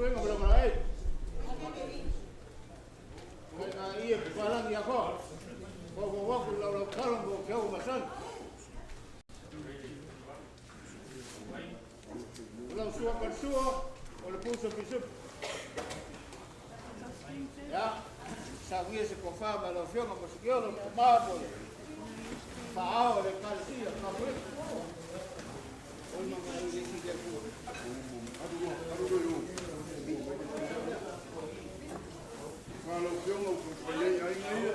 suenga bro mai. Kai ia palang ia ko. Ko ku la kalong ko ke o masan. Ulang suo kan suo, o le puso pisip. Ya, sa ia se kofa ma lo fio ma se yo lo ma po. Fa le calcia, na po. O ma ma le si ke ku. Kalau film aku pilih yang ini,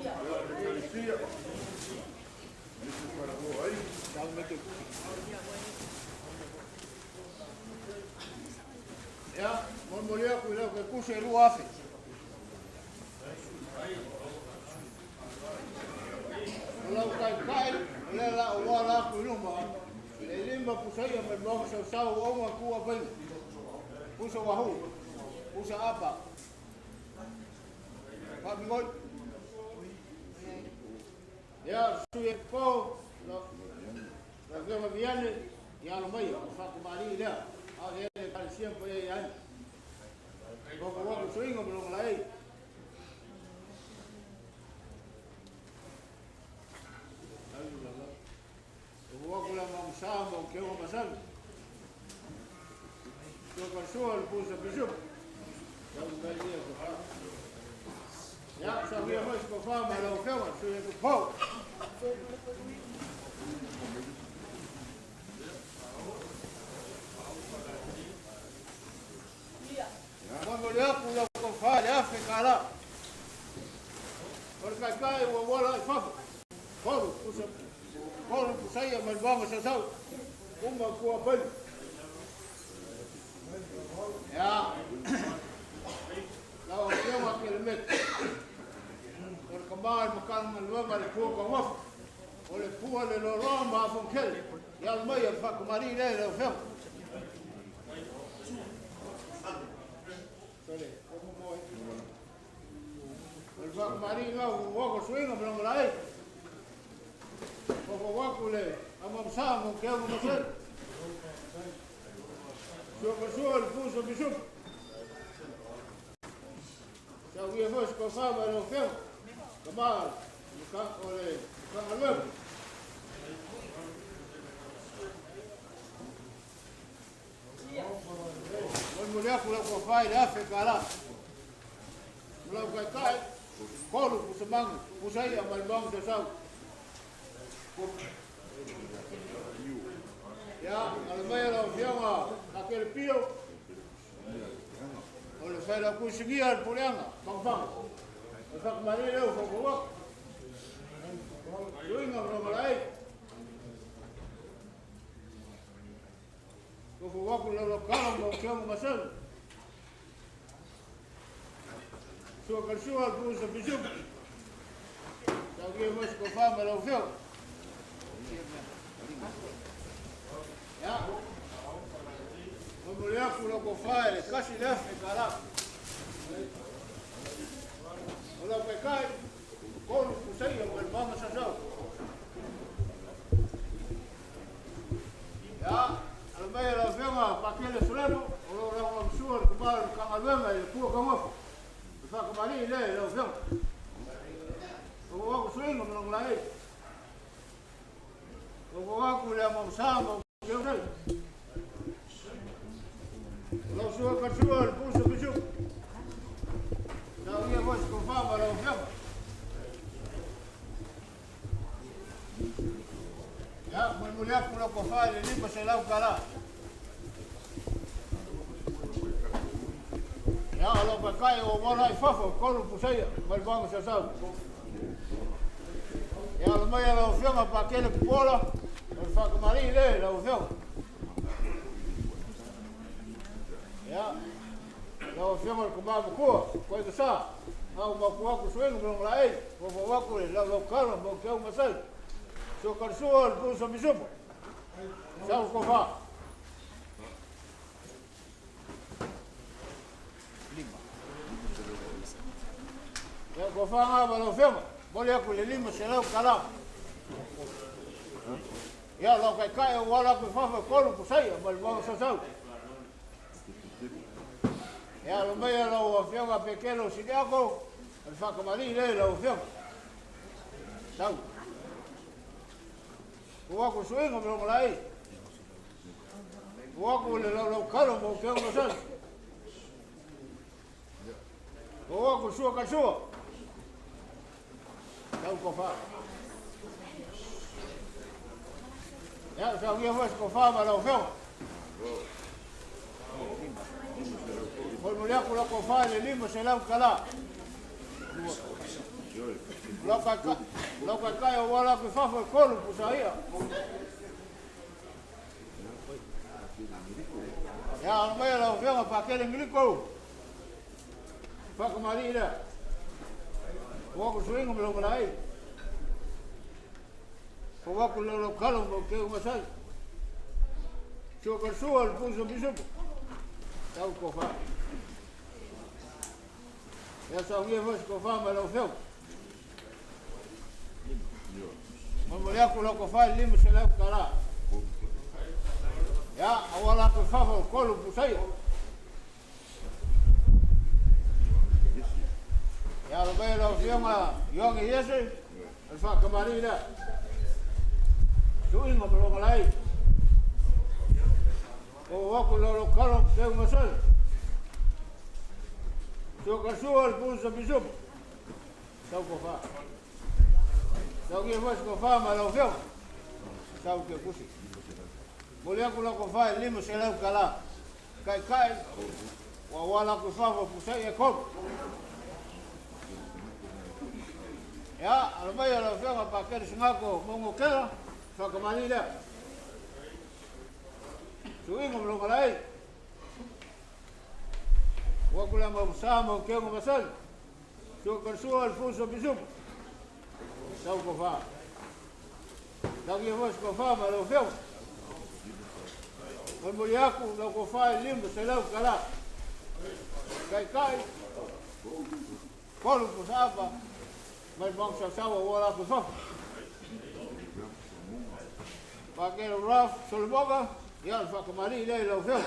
ya Malaysia, itu para boy, jangan macam ya, mau boleh aku lihat ke kursi luar sih. Kalau kai, lelah awal aku rumah, lima pusaya membawa sesuatu orang aku apa ini, pusa wahu, pusa apa? Pak Bingoy. Ya, suye ko la gama viane ya lo mai fa ko mari dia. A ele kan siempre ya. Ko swingo belum lai. Ko la mam samo ke o masal. Ko ka sual pusa bishop. Ya ngai dia ko. Ja, zo weer eens voor van maar ook wel, zo je het po. Ja. Maar we lopen op een vaar Afrika. Porque kai o wala fa. Foro, pusa. Foro pusaya mas vamos a sau. Uma com a pen. Ja. Nou, ik wil aquele met. Kembali makan meluang ada puak kawaf, oleh puak le lorong maafun kel, yang mai yang fak kemari le le film. Sorry, kamu mau? Oleh fak kemari ngau wak swing belum mulai. Kau wak le, amam sam kel masuk. Suul puso bisuk. Jauh ia bos kau faham le film. Kamal, bukan oleh bukan alur. Mulai aku nak kafai dah sekarang. Mulai kai, kalau pusemang, pusai amal bang desau. Ya, alamai la fianga, aquele pio. Oleh saya aku segian pulianga, bang. Fak mari leo fak wak. Doing ngam malai. Ko wak lo kalam mo kiam masal. So kalsual bu sa bisub. Tagi mas ko fa malo fio. Ya. Mo mulya ku lo ko fa le kasi lef kala. Kalau pekai, kau pusai yang berbama saja. Ya, almai la fema pakai le sulano, orang suar kebal kangaluan le puak kamu. Bisa kembali le la fema. Kau aku suing ngomong lain. Kau aku le mau sama kau ni. Kalau suar kersuar pusuk pusuk. Tahu dia bos confirm baru film. Ya, mulai pulau kafal ini masalah kala. Ya, kalau pakai orang ifafo, kalau pusaya, berbang sesau. Ya, lumai kalau film pakai le pola, berfak mari le, kalau film. Ya. Kalau film kembali buku, kau itu sah. Aku buku aku swing belum lain. Buku aku le, lalu kalau mau kau masal. So kersual pun sambil jumpa. Saya kofa. 5. Ya kofa ngah baru film. Boleh aku le 5 selau kalam. Ya, lo kai wala aku fafa kolu ku saya, bal bang sasau. Ya lo mai lo fianga pequeno siniako. Al whakamari le lo fianga. Tau. Ko ako suenga mo malai. Ko ako le lo kalo mo fianga san. Ko ako sua ka sua. Tau ko fa. Ya sa ngia mas ko fa ma lo fianga. Kol mo ko lo ko fa le limo se lau kala. Lo ka kai o wala ko fa ko kolu pusaia. Ya mai lo fianga pa kele miliko. Fa ko mari ida. Ko ko suenga mo malai. Ko wa ko lo kalo mo ke masal. Yo que subo el pulso piso. Tau ko fa. Ya sa ngie vos ko fa ma lo feu. Mo ya ko lo ko fa limo se la kala. Ya awala ko fa ko lo pusai. Ya lo ve lo fiama yo ngi yese. El fa camarida. Suin mo lo malai. O ako lo kalo ke masal. So ka sual pulsa bisop. Tau ko fa. Tau ke mas ko fa ma lo feo. Tau ke kusi. Mole ako lo ko fa limo se la kala. Kai. Wa wala ko fa ko pusai e ko. Ya, al mai lo feo pa ke singako mongo kela. Fa ka manila. Suing mo malai. Wa kula mo sama ke mo basal. So ka sual fuso bisum. Tau ko fa. Dagi vos ko fa ma lo feu. Mo yaku lo ko fa limbo se la kala. Kai. Kolu ko sapa. Mai bang sa wala ko fa. Pa ke raf solboga. Ya el whakamari le lo feo.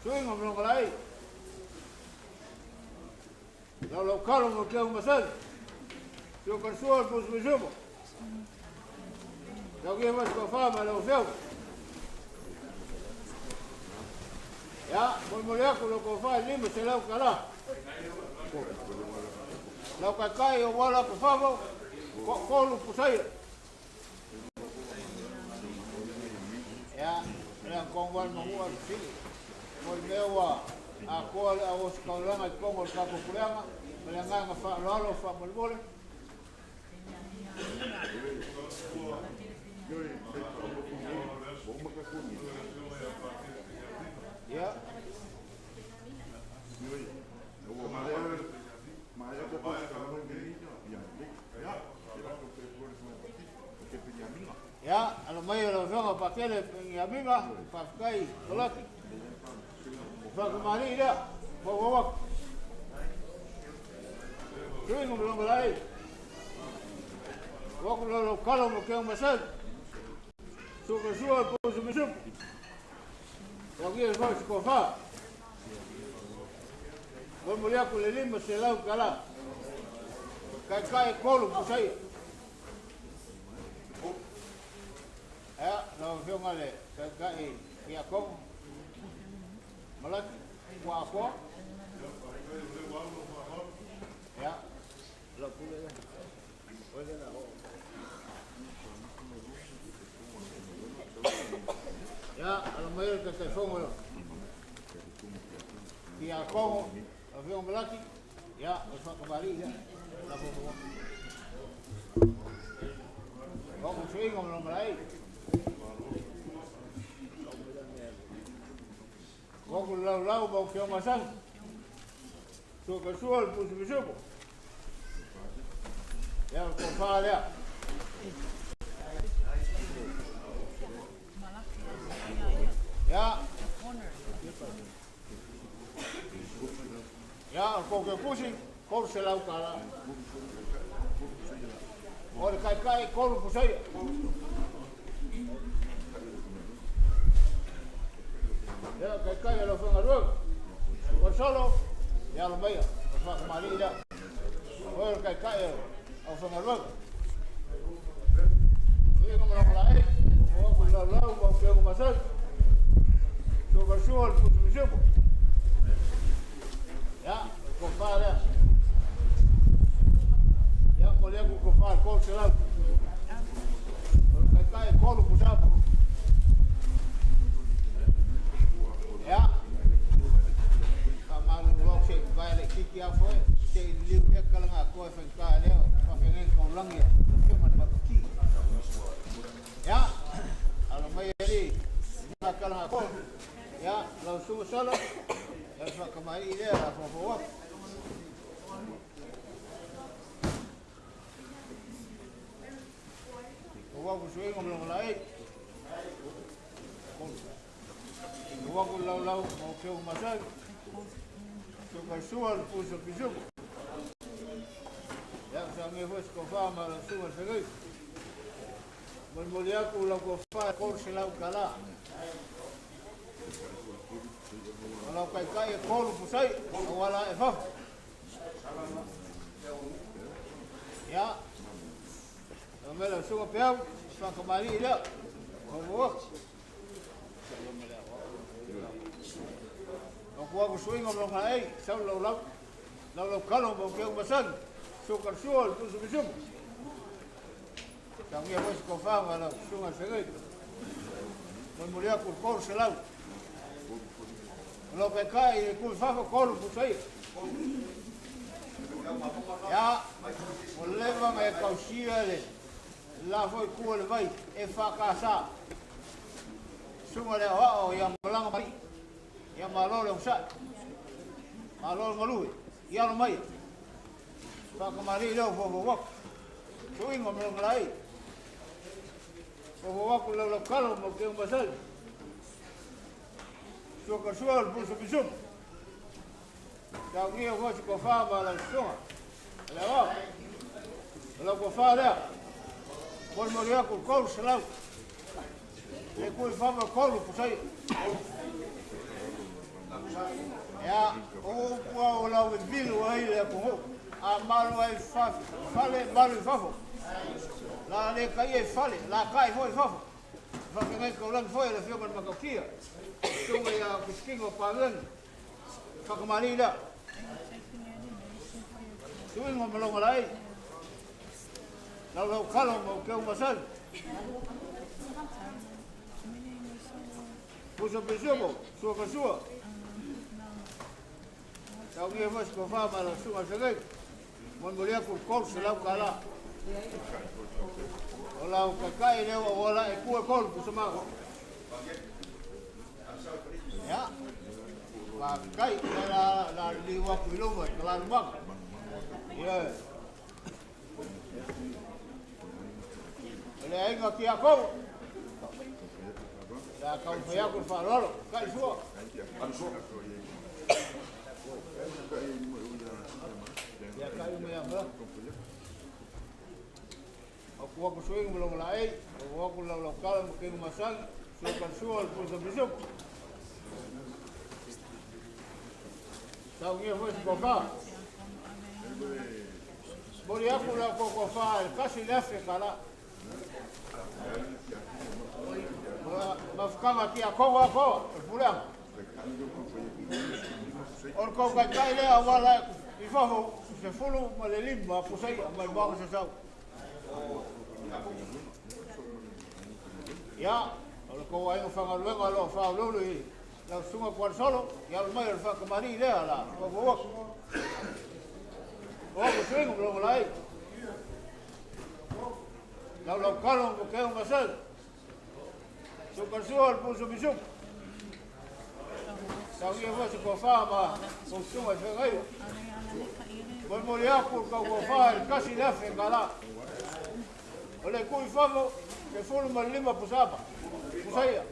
Suinga mo malai. Lo kalo mo ke masal. Yo ka sual pos bisumo. Yo ke mas ko fa ma lo feo. Ya, mo le ko lo ko fa limo se la kala. Lo ka kai o wala ko fa ko lu pusai. Ya, yang kongwan mahua sini. Mol mewa ako a os kaulanga kongo ka ko kulanga, melanga fa lalo fa molbole. Ya. Ya, a lo mejor lo veo para que mi amiga, para que hay, ¿verdad? Para que María, por favor. Yo no me lo voy a ir. Voy a los calos, me quedo más alto. Sobre su apoyo, me supo. Aquí es más cofá. Voy a morir con el limbo, se da un calá. Cae colo, pues ahí. Ya, lo veo mal, cae y a cómo. Malak, guapo. Ya, lo pude ver. Puede dar. Ya, a lo mejor que te pongo. Y a cómo, lo veo mal aquí. Ya, lo saco varilla. La pongo. Vamos, seguimos, no me la hay. Vamos lau mau ke masan. So ka sual pus bisupo. Ya ko fa ya. Ya. Ya ko ke pusi, ko se lau kala. Ora kai ko pusai. Ya, kai lo fue a luego. solo ya lo vaya fa kemari dah oi kai au fa ngalwa ini kamu orang lain mau pulang mau ke masal coba sual putus siapa ya kofar ya boleh aku kofar kau selalu kai kau pusap ya kamal lo sih balik kiki apa sih liu dia kalau ngaku efeknya dia pengen kau ulang ya cuma bagi ya kalau mai jadi kalau ngaku ya langsung salah ya pak kemari dia lah bawa bawa kusuai ngomong lain bawa lau mau ke masak coba sual puso pisuk ya sange fos kofa mal sual segui mulia ku lau kofa kor selau kala kalau kai kor pusai wala efaf ya amela suka piau sa kemari dia bawa aku swing ngomong lain, saya lau kalau mau ke masan, sukar sual tu sebisum. Kami harus kofang kalau sungai sengai. Memulia kor selau. Kalau pekai kul fafa kor pusai. Ya, boleh bang kau siale. La foi kul vai efakasa. Sungai lewat yang melang mai. Yang malol yang sat, malol malu, yang mai. Pak kemari dah bawa, suing ngomong lagi. Bawa kalau kalau mau ke masal, suka sual pun sebisum. Kami aku suka faham malam semua. Lewat, kalau kau faham dah, kau melihat kau selalu. Lekul faham kau pusai. Ya, o la vil o ile ko amaru ai fale malu fafo la le kai fale la kai foi fafo fa que ngai ko lan foi le fio con macoquia sunga ya kiskingo pagan fa que marida suing mo lo malai la kalo mo ke un masal puso pesimo suka suka Kau ni mas kau faham malah sungai sengai, mulia kau selau kala. Kalau kakai dia wala kau kusama. Ya, kakai la liwa kilometer kelan bang. Ya. Oleh enggak kia kau. Ya kau payah kau farol, kai suo. Ya kayu yang lah. Aku swing belum lain. Aku lokal mungkin masang. Sukan sual pun sebisuk. Tahu ni apa kofa? Boleh aku lah kofa. Kasih lefe kala. Mafkam aqui a kau pulang. Orko kai le awala ifafo se fulu malelim ma pusai ma ba se sau ya orko ai no fanga luego lo fa lo la suma por solo ya lo mai fa kemari le ala bo swing lo lai la kalo ko ke un masal so kasual puso bisuk Kau ni apa suka faham kosong aja kayu. Bermulia pun kau faham kasih lefe kala. Oleh kau faham ke fulu malima pusapa. Pusaya.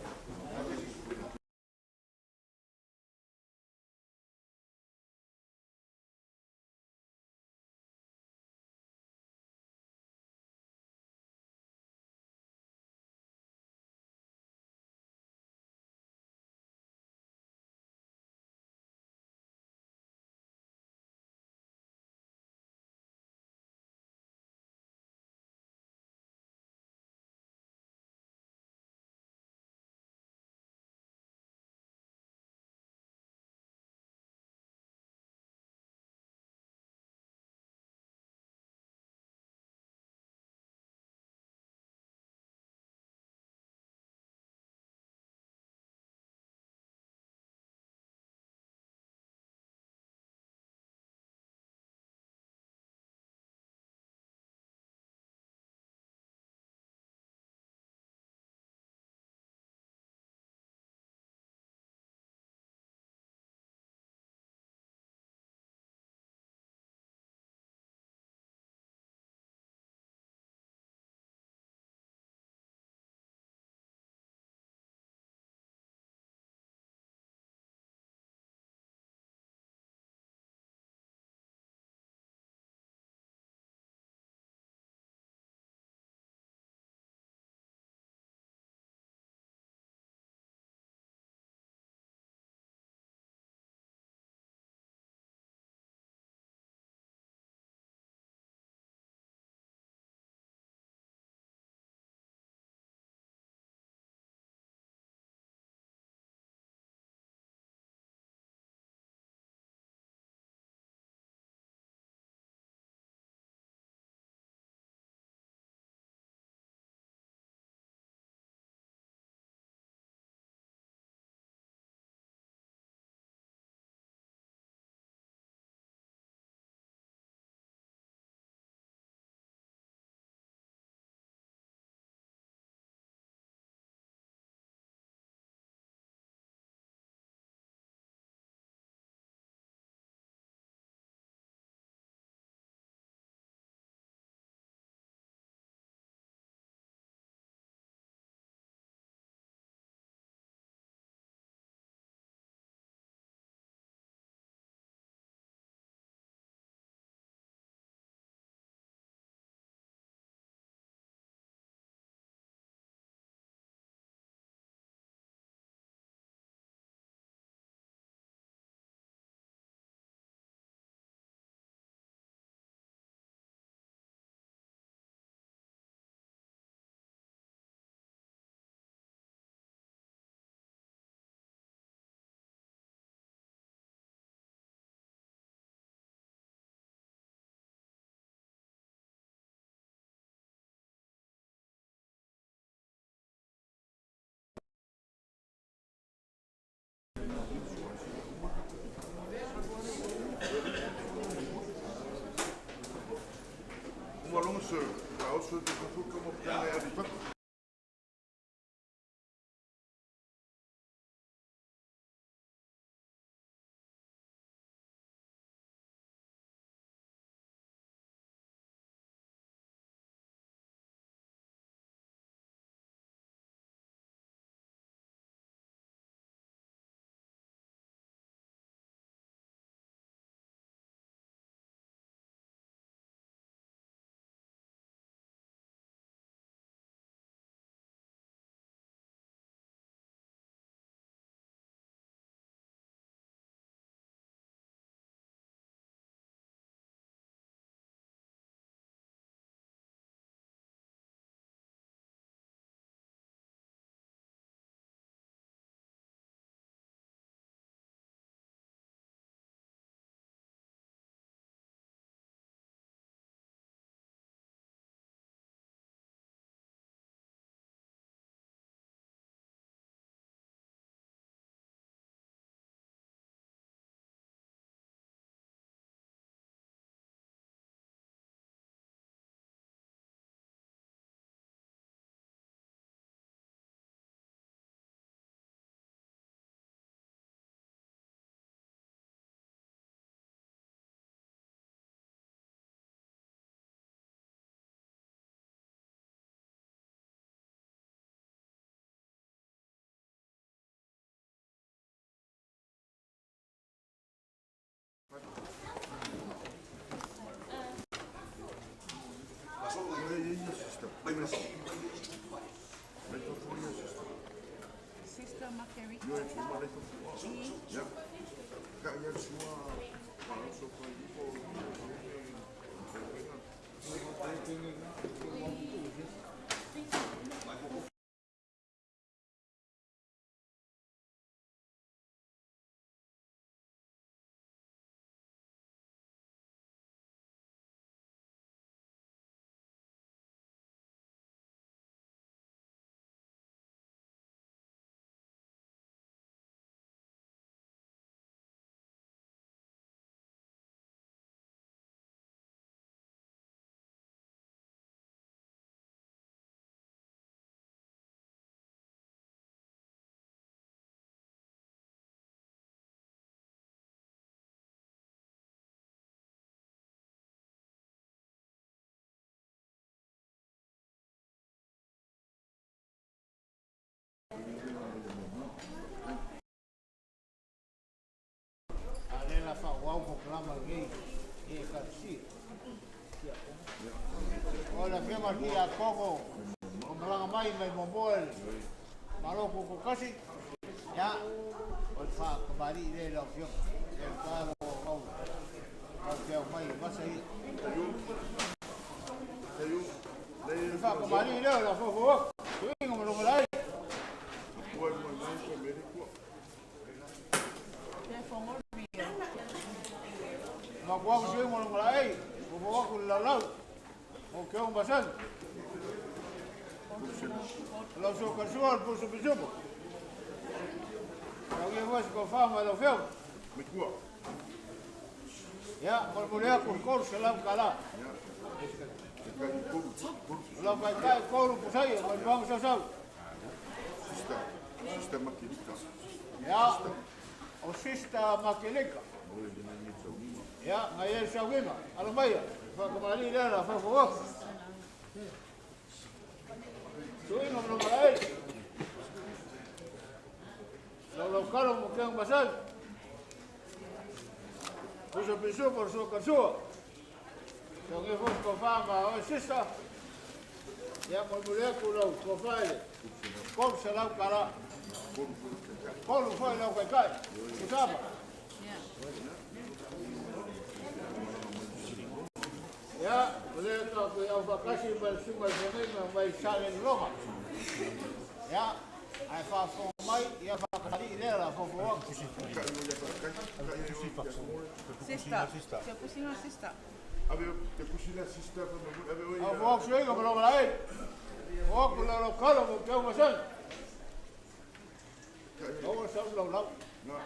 Alela fa wau ko klama gei e ka si. Ola fema ki a koko o malanga mai mai momboel. Maloko ko kasi. Ya. O fa ko bari le la fio. E ka o au. Au ke mai masa i. Fa ko bari le la fo fo. Tuingo mo lo lai. Ma kwa kuswe mo ngala ai ko ko ko la la o ke un basan lo so ka sual por so bisopo alguien más con fama lo feo me kwa ya por mulher con cor se la cala lo que está el coro pues ahí pues vamos a saber sistema maquilita ya o sista maquilika ya ngai sa wima alo mai fa ko mali la fa fo sui no no mai lo caro mo que un basal pues o pensou por so caso so que vos ko fama o sista ya mo mulher ko lo ko fai kom se la cara kom foi lo que cai tu sabe ya, boleh tahu ke yang vakasi bersumber jenis membaik salin Roma. Ya, ai fa fo mai ia vakasi dela fo fo. Sista. Te kusina sista. Ave te kusina sista ave oi. Au fo sui ko lo lai. O ko lo kalo ko ke mo san. O sa lo lo. Na.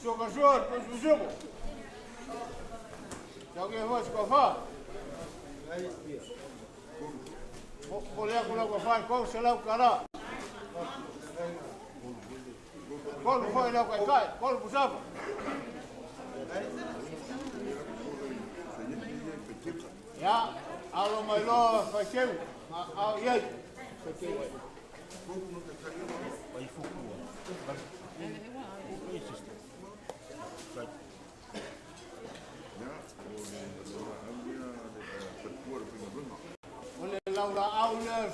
So ka suar ko subo. Jogue hoje com a fã. Boleh aku lakukan fã, kau selalu kara. Kau foi lakukan kai, kau busap. Ya, alo mai lo faceu, au ye. Faceu. Vai fuku. Laura aula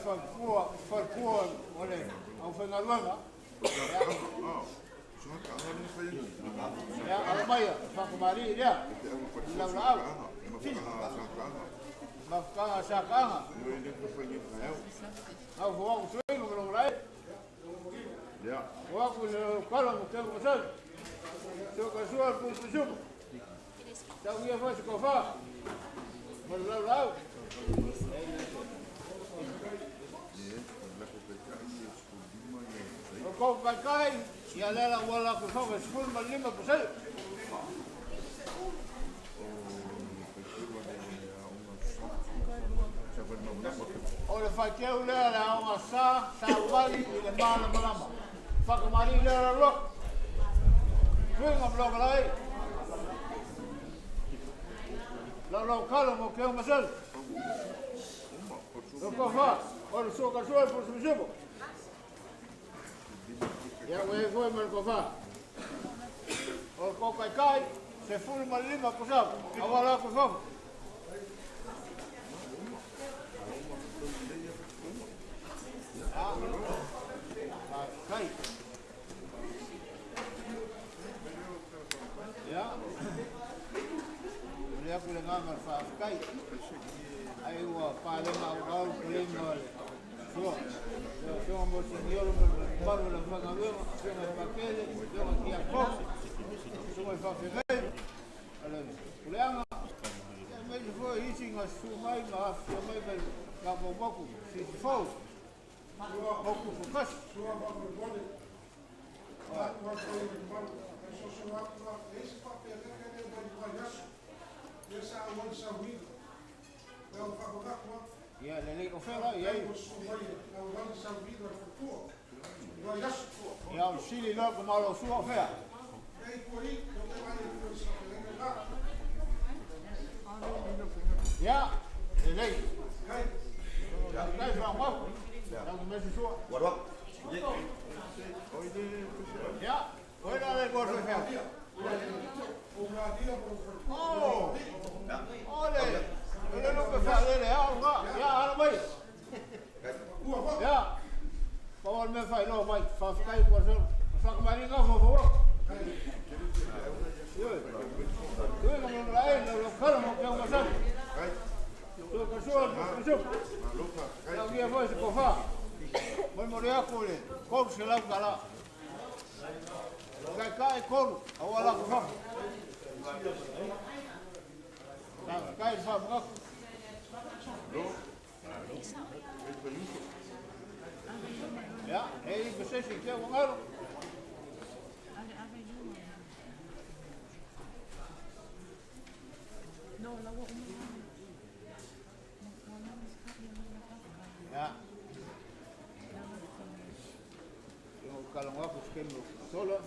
farkuan oleh au fengalanga ya almaya fa kemari dia Laura au mafkanga sakanga au fo suai ngolo lai ya wa ku kala mo ke masal so ka suar pu sum tau ia fa ko fa mo Laura au kau pakai ya lela wala ko fa school malima pusai ole fa ke lela uma sa wali ile mala malama fa ko mari lela lo venga blog lai lo kalo mo ke masal lo ko fa ole so ka so por su jobo ya foi mal ko fa o ko kai se ful malima pusap awala ko fa Kai. Ya. Boleh aku dengar manfaat kai. Ayo paling awal paling mal. So mo senhor baru la fanga wema, sema pakele, sema kia box. Sema fa fevereiro. Olha, kuleanga. Mas foi isso em assumai na afirmai na boboku, se for. Boku fokas. Ja, dan ligt nog verder. Ja, zie je nog maar al zo ver. Ja, dat ligt. Kijk van wat. Dan met je zo. Wat? Ja, hoor dat ik word zo ver. Oh, olha. Ele não prefere ele, ja, maar. Ja. Paul me faz não, vai, faz cair com você. Só que marinha não vou. Eu não lá, não quero não quero mais. Eu cachorro. Eu via voz de cofá. Vai morrer com ele. Como se lá lá. Cai coro, agora lá cofá. Cai de fábrica. Ja, één beslissing, ik heb hem al. Ja. Eu kalau aku skem solo.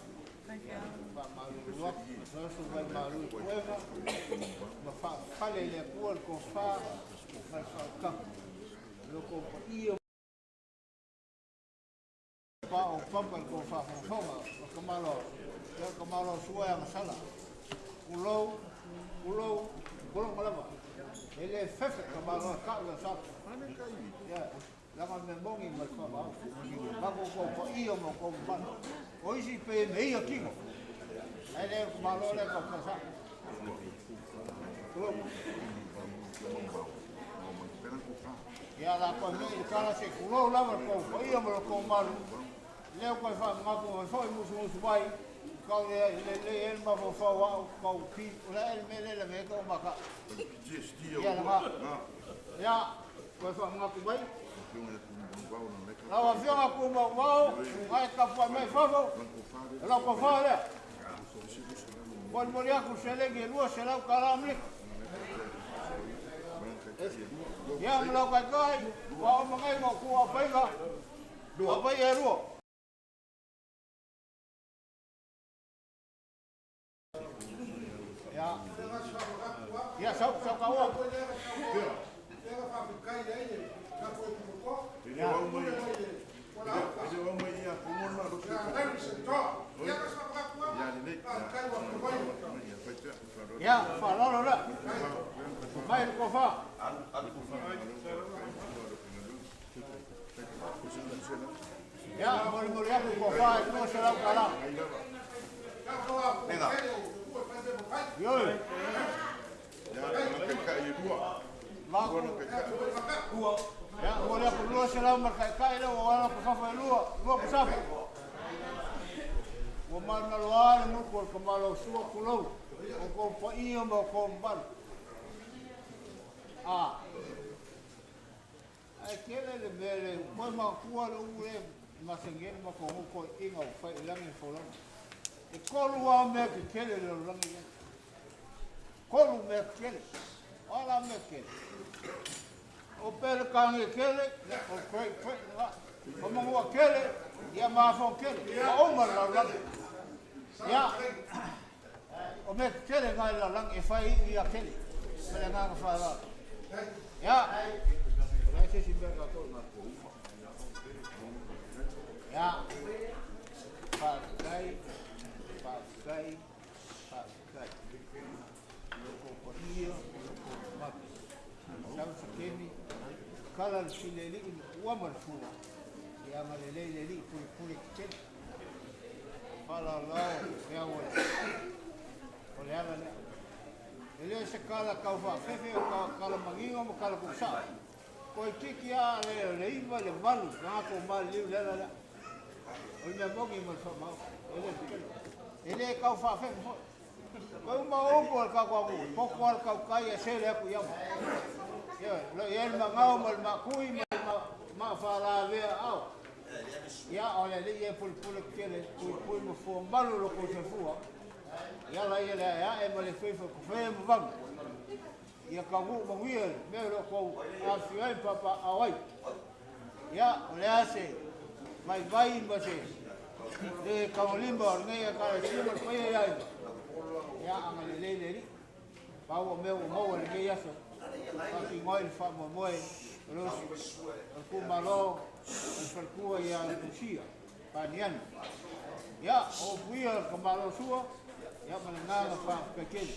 Pak malu wak, saya sudah malu kuema. Mafak kali le kual kofa, mafak kam. Loko iyo. Pak opam kofa kofa, kamalo suai yang salah. Pulau, pulau malapa. Ele fefe kamalo kau sap. Ya. Lama membongi malfaba. Bago ko iyo mo ko ban. Hoje pe meio aqui. Ele malo le ko sa. Ya la ko me kala se kulo la ko iyo mo ko malu. Le ko fa ngako foi musu bai. Kau le el ma fo wa ko pi. Ula el me le me ko maka. Ya la. Ya ko fa ngako bai. Lawa fiona kuma wao, ai kapua me favo. La ko fale. Pon moria ku selege lua selau kalamlik. Ya mlo kai, wa mangai mo ku apai ga. Dua apai eru. Ya. Ya sok kawa. Ya. Ya, fala lah. Main kofa. Ya, mori aku kofa itu selalu kalah. Venga. Yo. Ya, kayak dua. Maku. Ya, mori aku dua selalu merkai dah, orang aku kafa dua pesawat. Waman maluan mukul kemalau suwa pulau. Kau pa iyo mau kompan. Ah. Aquele le bele, moi ma kual ule, masengel ma ko ko inga fa ilangi fola. E kolu wa me ke kele le langi. Kolu me kele. Ala me kele. O per kange kele, o koi la. O mo kele, ya ma fo kele. O ma la langi. Ya. O me kele ngai la langi fa ia kele. Me nga fa la. Ya. Ese sí me la toma. Ya. Paskai. Loco podio, loco mak. Sam sekemi. Kalau sileli uaman fula. ia malelei le li puli kitele fala lao pea o le ala le ele se kala kau whawhewhe o kala manginga mo kala kuksa ko i tiki a le iwa le walu ngā ko mali liu lela le o i mea mongi ma whamau ele kau whawhewhe mo ko ma opo al kau kau poko al kau kai a sele aku iama lo i ma ngau ma ma kui ma whala vea au ia o le li e pulpule kele pui mo fua malu lo ko se fua ia la ia le ia e ma le fefa ko fe mo vang ia ka wu mo wia me lo ko a fiai papa awai ia o le ase mai vai ma se le ka limba nei ka si mo ko ia ia anga le le li pa o me o mo le ia so ka ki ngoi fa mo mo lo ko malo el kua ia Lucia panian ya o puia kamalo sua ya mananga pa pequeno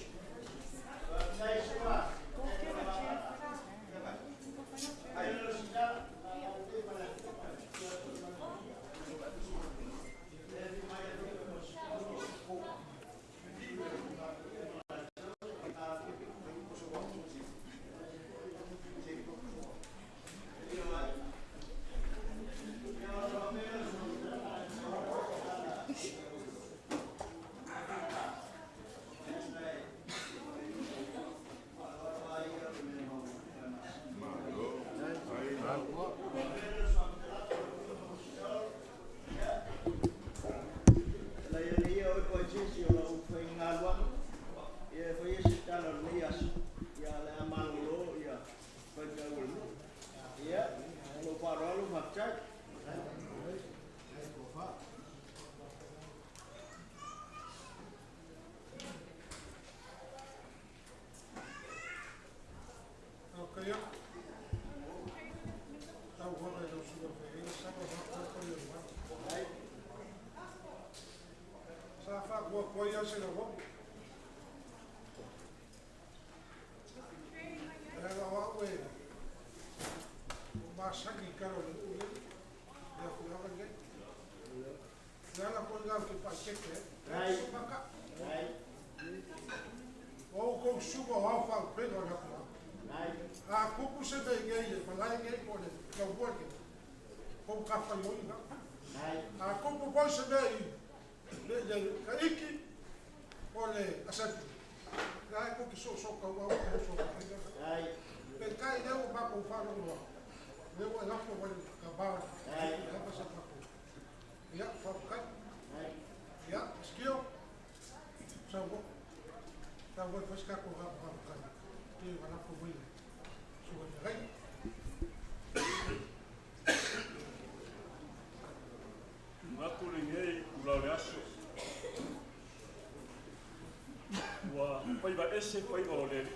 ese pai o le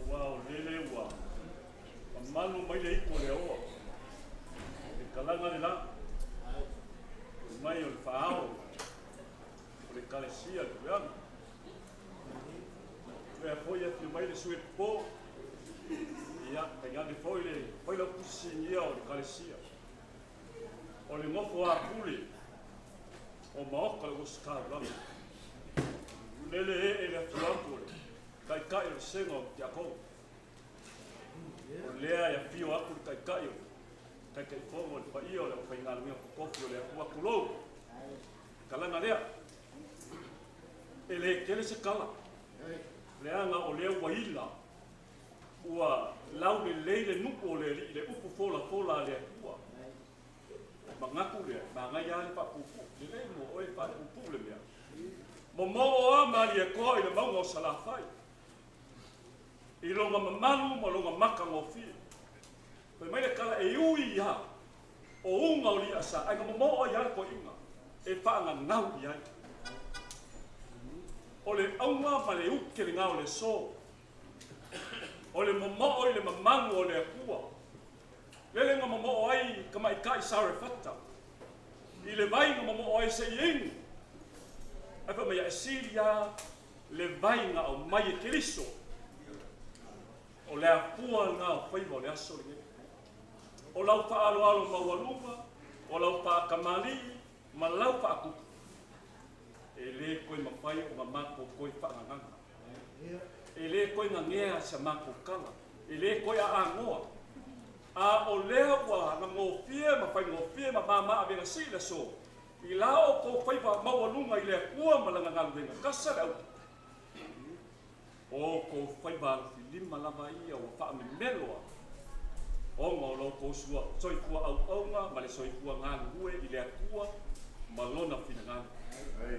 wow lele wa manu mai le ko le o e kalanga le la mai o fao o le kalesia le ya e foi a fi mai le sue po ia pe ga le foi la kusinia o le kalesia o le mofo a puli o maoka le ska la lele e le tuampole kai kai o sengo jako o lea ia fio aku kai kai kai fomo pa io le fa inga mio kopio le aku kulo kalanga lea ele kele se kala le anga o le waila ua lau le leile nuku o le upu fola le ua mangaku le mangai ale pa pupu le mo o e pa pupu le mea mo o mali e ko ile mau sala fai i longa mamalu mo longa maka mo fi pe mai le kala e ui ya o unga o li asa ai mo o ya ko inga e fa nga ngau ya o le aunga ma le uke le ngau le so o le mo o ile mamalu o le kua le nga mo o ai kama i kai sare fata i le vai nga mo o ai se ing apa mai asilia le vainga o mai keliso o le apua nga o fai mo le aso le o lau whaaloalo maualunga, o lau whaakamali, ma lau whaakuku. E le koe mawhai o ngā mako koe whaanganga. E le koe ngā ngea sa mako kala. E le koe a angoa. A o lea ua na ngōwhia, ma whai ngōwhia, ma māma a venga sila so. I lao ko whaiwa maualunga i lea kua malanga ngā venga. Kasa rau. O ko whaiwa lima lama ia o wha me meloa. O ngā lau ko sua soi kua au aunga, ma le soi kua ngā ngue i lea kua, ma lona whina ngā.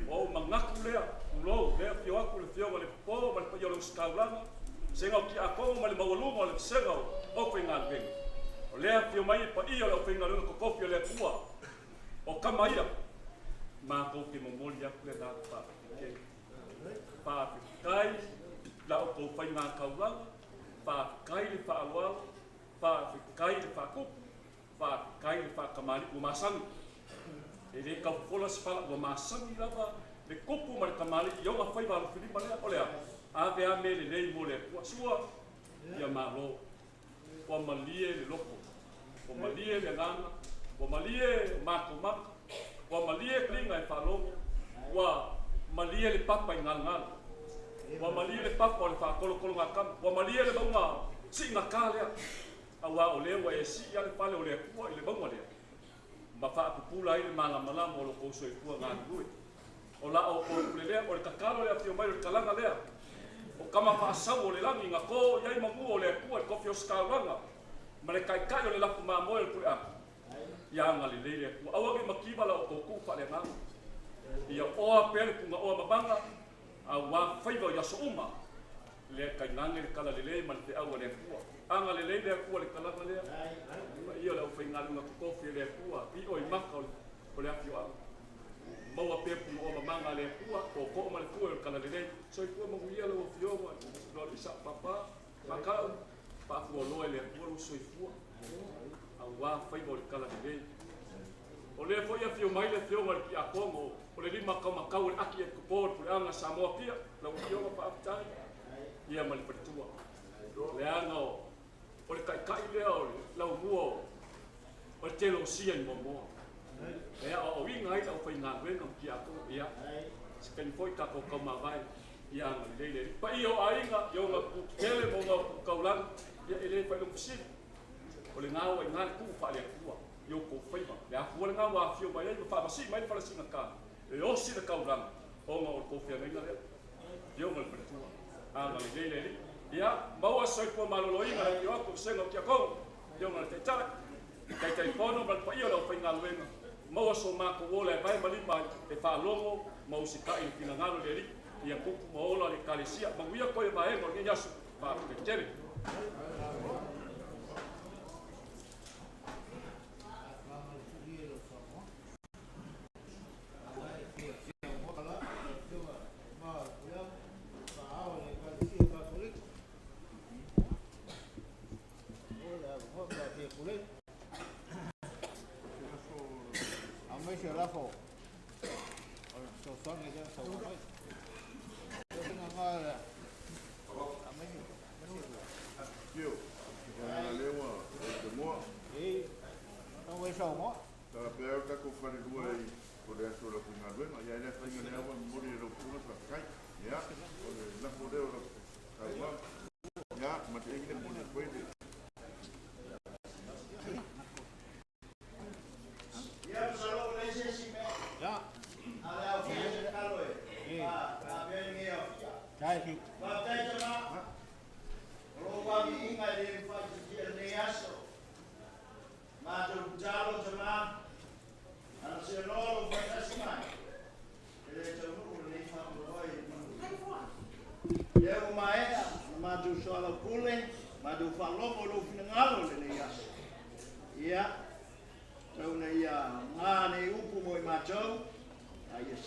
O mangaku lea, ulo, lea pio aku le fionga le po, ma le pa iolo skaulanga, senga o ki a kongo ma le maualunga o le senga o whi ngā venga. O lea pio mai pa ia o whi ngā runga ko kofi o lea kua, o kama ia, ma ko ke momoli aku le nā pa. Pa kai, la o ko whai ngā kaulanga, pa kai le pa aluala, pa kai le pa kupu, pa kai le pa kamari o masangi. E le kau fola se pala o masangi lava, le kupu ma le kamari, i onga whai walu whilima lea, o lea, ave a me le nei mo le kua sua, ia malo, o malie le loko, o malie le ngana, o malie mako maka, o malie klinga e whalongo, o malie le papa i ngana. Wa malie le papa o le whakolo ngā kama. Wa malie le maunga si ngā kā lea. Awa o lea wa e si ia le pale o lea kua i le maunga lea. Ma whaakupula i le mana malama o lo kouso e kua ngā nui. O la o le lea, o le kakalo lea pio mai o le kalanga lea. O kama whaasau o le langi ngā kō iai mamu o lea kua e kofi o skauranga. Ma le kai o le lapu maa moe le pule aku. Ia ngā le lea kua. Awa ke makibala o kōku wha lea ngā. Ia oa pere punga oa mabanga. A wa whaiva ia so uma, le kai ngange le kala lelei ma le te aua lea kua. Anga lelei lea kua le kalanga lea. Ia le au whaingalunga kukofi lea kua, i oi maka o le aki o au. Maua pepu o mamanga lea kua, o ko ma le kua le kala lelei. So i kua mangu ia le o fionga, lo lisa papa, makau, pa kua loe lea kua luso i kua. A wa whaiva o le kala lelei. O lea fo ia fio mai le fionga le ki a kongo, o le lima makau le aki e kupor pule anga Samoa pia, la ukionga pa apitai, ia mali paritua. Le anga o le kai lea o le lau mua o le telo sia i momoa. Ea o inga aita o whai ngā wenga ki a kongo ia, se kani foi kako kau mawai, ia anga le leile. Pa i o a inga, i o ngā kele mo ngā kaulanga, ia ele whai lungu siri. O le ngā o i ngā le kuu wha lea kua, i o ko whaiva. Le a kua le ngā wā fio mai ei, wha masi mai whala singa kāna. E osi le kauranga, o ngā o kofi a ngaina lea, i o ngā le paritua, a ngā le leile li. Ia, maua soi kua malolo inga, i o aku senga o kia kongo, i o ngā le teitara, kai teipono, ma le pa ia lau whai ngā luenga. Maua so mako o le vai malima e whaalongo, ma usi kai le pina ngalo le li, i a kuku maola le kalesia, ma uia koe maengo, ni yasu, pa te tere.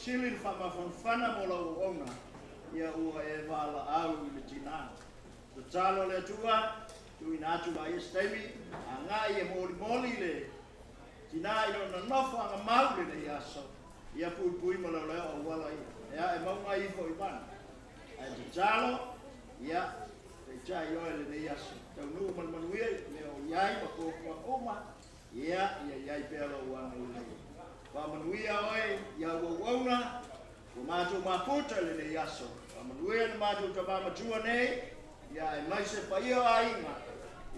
Silin whamawhanwhana mo lau onga, ia ua e wala au i le tina. So talo le tua, tu ina atu mai esteimi, a ngā i e mori moli le tina i no nofa anga maule le iaso, ia pui pui mo lau leo au wala ia. Ia e maunga i fo i mana. A e te talo, ia, te tai oe le iaso. Tau nuu manuia, leo iai, ma kōkua oma, ia iai pelo uana ule. Wamanuia oi ia uauna o mātou maputa le nei aso. Wamanuia na mātou tamamatua nei ia e mai se paia ainga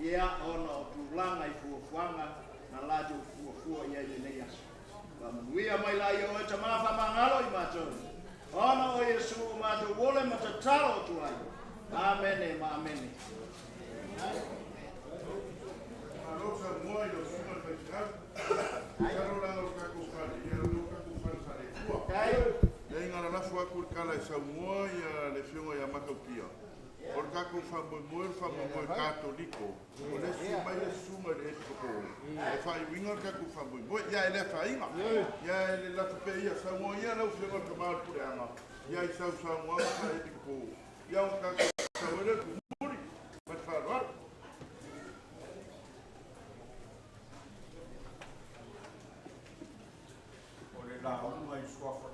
ia ona o tūlanga i fuafuanga na lātou fuafua ia le nei aso. Wamanuia mai la ia oe tamafa mangalo i mātou. Ona o Yesu o mātou wole matatalo tuai. Amene ma amene. Rosa moi lo suma festival. Carola lo kakufale, ia lo kakufale sale tua. Nei ngana na fua kur kala sa moi le fionga ya makaukia. Or kakufa moi katoliko. O le suma le suma le ko. E fai winga kakufa moi. Ya ele fai ma. Ya ele la tupe ia sa moi ia lo fionga to mal puranga. Ya isa sa moi sa e ko. Ya un kakufa wele ku muri. Mas fala. La uma e sofre.